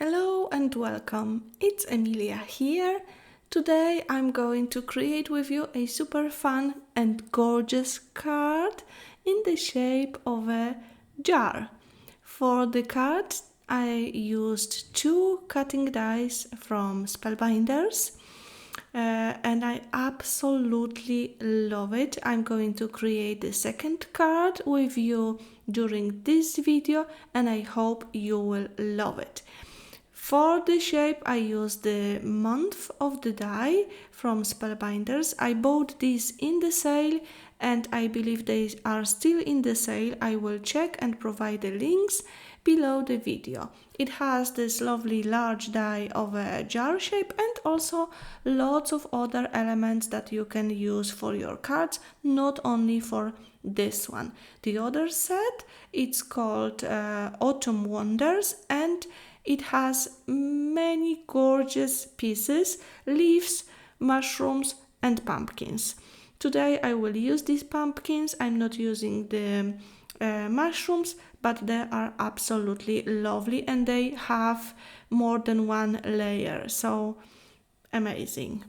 Hello and welcome, it's Emilia here. Today I'm going to create with you a super fun and gorgeous card in the shape of a jar. For the card I used 2 cutting dies from Spellbinders. And I absolutely love it. I'm going to create the second card with you during this video and I hope you will love it. For the shape I used the month of the die from Spellbinders. I bought these in the sale and I believe they are still in the sale. I will check and provide the links below the video. It has this lovely large die of a jar shape and also lots of other elements that you can use for your cards, not only for this one. The other set, it's called Autumn Wonders, and it has many gorgeous pieces, leaves, mushrooms and pumpkins. Today I will use these pumpkins. I'm not using the mushrooms, but they are absolutely lovely and they have more than one layer, so amazing.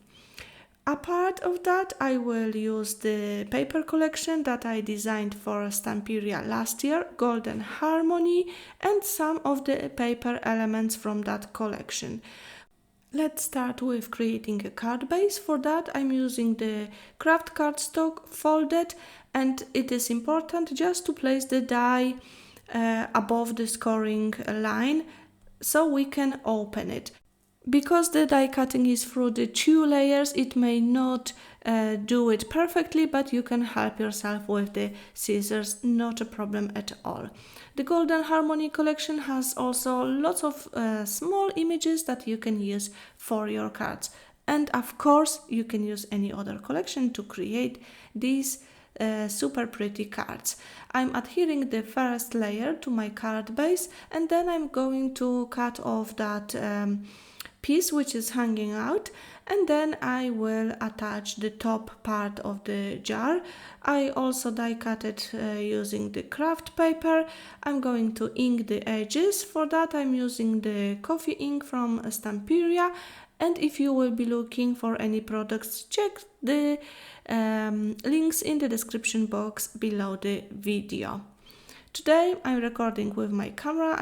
Apart of that, I will use the paper collection that I designed for Stamperia last year, Golden Harmony, and some of the paper elements from that collection. Let's start with creating a card base. For that I'm using the craft cardstock folded, and it is important just to place the die above the scoring line so we can open it. Because the die cutting is through the 2 layers, it may not do it perfectly, but you can help yourself with the scissors, not a problem at all. The Golden Harmony collection has also lots of small images that you can use for your cards. And of course, you can use any other collection to create these super pretty cards. I'm adhering the first layer to my card base and then I'm going to cut off that piece which is hanging out, and then I will attach the top part of the jar. I also die cut it using the craft paper. I'm going to ink the edges. For that I'm using the coffee ink from Stamperia, and if you will be looking for any products, check the links in the description box below the video. Today I'm recording with my camera,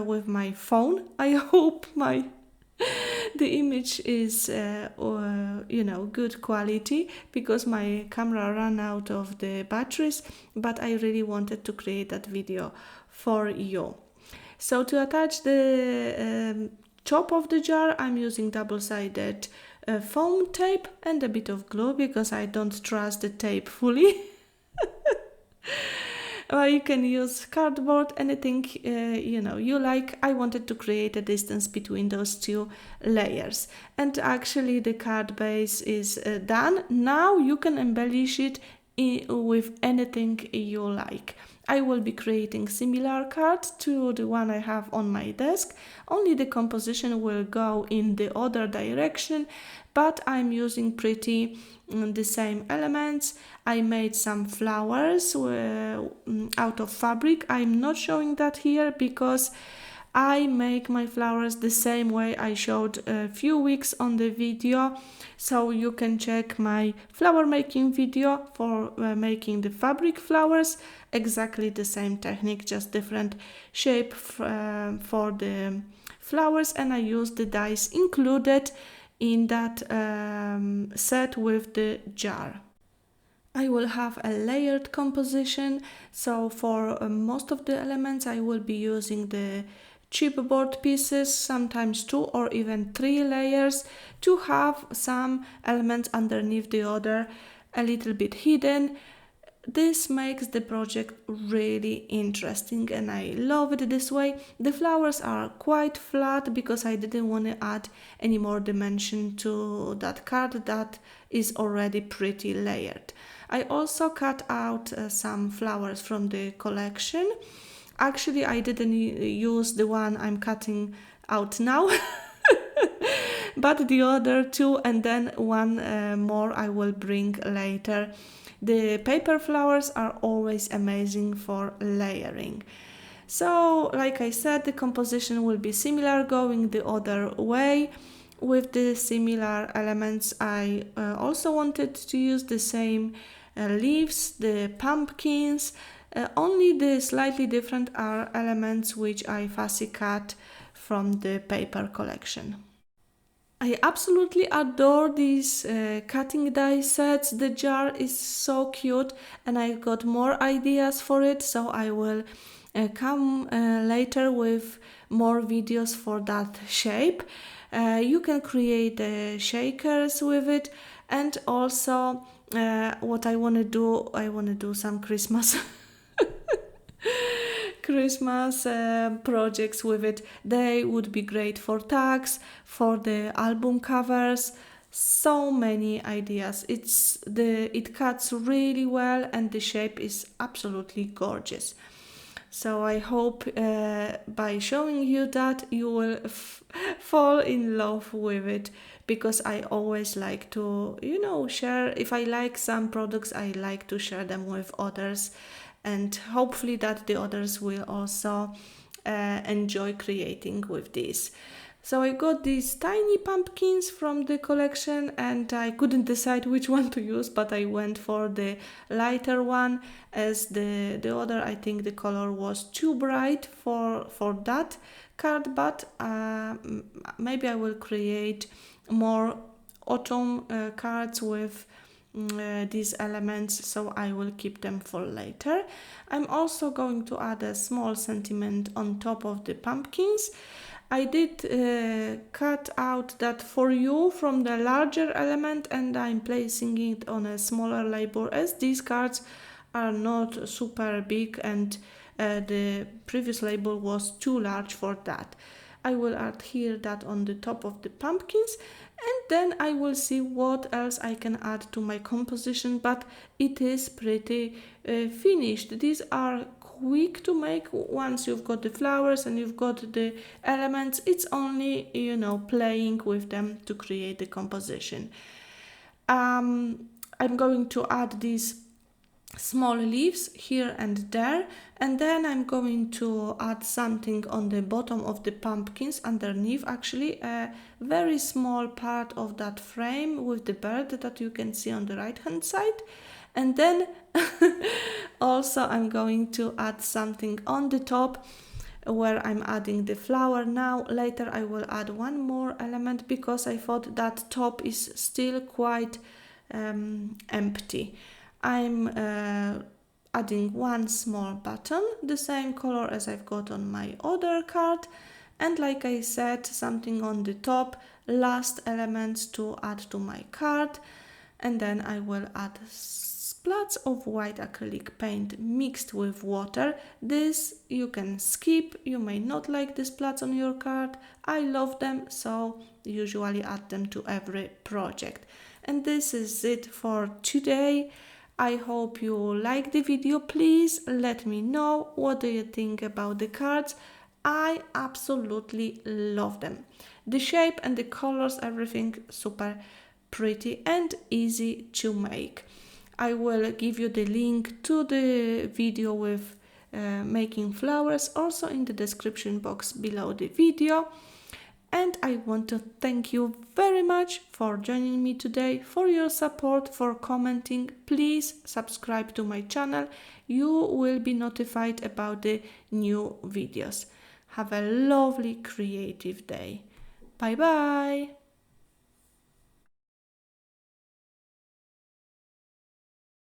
with my phone. I hope the image is good quality, because my camera ran out of the batteries, but I really wanted to create that video for you. So to attach the top of the jar I'm using double-sided foam tape and a bit of glue, because I don't trust the tape fully. Well, you can use cardboard, anything you like. I wanted to create a distance between those 2 layers, and actually the card base is done. Now you can embellish it with anything you like. I will be creating similar cards to the one I have on my desk, only the composition will go in the other direction, but I'm using pretty the same elements. I made some flowers out of fabric. I'm not showing that here because I make my flowers the same way I showed a few weeks on the video, so you can check my flower making video for making the fabric flowers. Exactly the same technique, just different shape for the flowers, and I use the dies included in that set with the jar. I will have a layered composition, so for most of the elements I will be using the chipboard pieces, sometimes 2 or even 3 layers, to have some elements underneath the other a little bit hidden. This makes the project really interesting and I love it this way. The flowers are quite flat because I didn't want to add any more dimension to that card that is already pretty layered. I also cut out some flowers from the collection. Actually, I didn't use the one I'm cutting out now, but the other 2 and then one more I will bring later. The paper flowers are always amazing for layering. So, like I said, the composition will be similar, going the other way. With the similar elements, I also wanted to use the same leaves, the pumpkins, only the slightly different are elements which I fussy cut from the paper collection. I absolutely adore these cutting die sets. The jar is so cute and I got more ideas for it, so I will come later with more videos for that shape. You can create shakers with it, and also what I want to do some Christmas projects with it. They would be great for tags, for the album covers. So many ideas. It cuts really well and the shape is absolutely gorgeous. So I hope by showing you that you will fall in love with it, because I always like to, share. If I like some products, I like to share them with others, and hopefully that the others will also enjoy creating with this. So I got these tiny pumpkins from the collection and I couldn't decide which one to use, but I went for the lighter one, as the other, I think the color was too bright for that card, but maybe I will create more autumn cards with these elements, so I will keep them for later. I'm also going to add a small sentiment on top of the pumpkins. I did cut out that "for you" from the larger element and I'm placing it on a smaller label, as these cards are not super big and the previous label was too large for that. I will add here that on the top of the pumpkins, and then I will see what else I can add to my composition, but it is pretty finished. These are quick to make. Once you've got the flowers and you've got the elements, it's only, playing with them to create the composition. I'm going to add these small leaves here and there, and then I'm going to add something on the bottom of the pumpkins underneath, actually a very small part of that frame with the bird that you can see on the right hand side. And then also I'm going to add something on the top where I'm adding the flower now. Later I will add one more element because I thought that top is still quite empty. I'm adding one small button, the same color as I've got on my other card, and like I said, something on the top, last elements to add to my card. And then I will add splats of white acrylic paint mixed with water. This you can skip, you may not like the splats on your card. I love them, so usually add them to every project. And this is it for today. I hope you like the video. Please let me know what do you think about the cards. I absolutely love them. The shape and the colors, everything super pretty and easy to make. I will give you the link to the video with making flowers also in the description box below the video. And I want to thank you very much for joining me today, for your support, for commenting. Please subscribe to my channel. You will be notified about the new videos. Have a lovely creative day. Bye bye.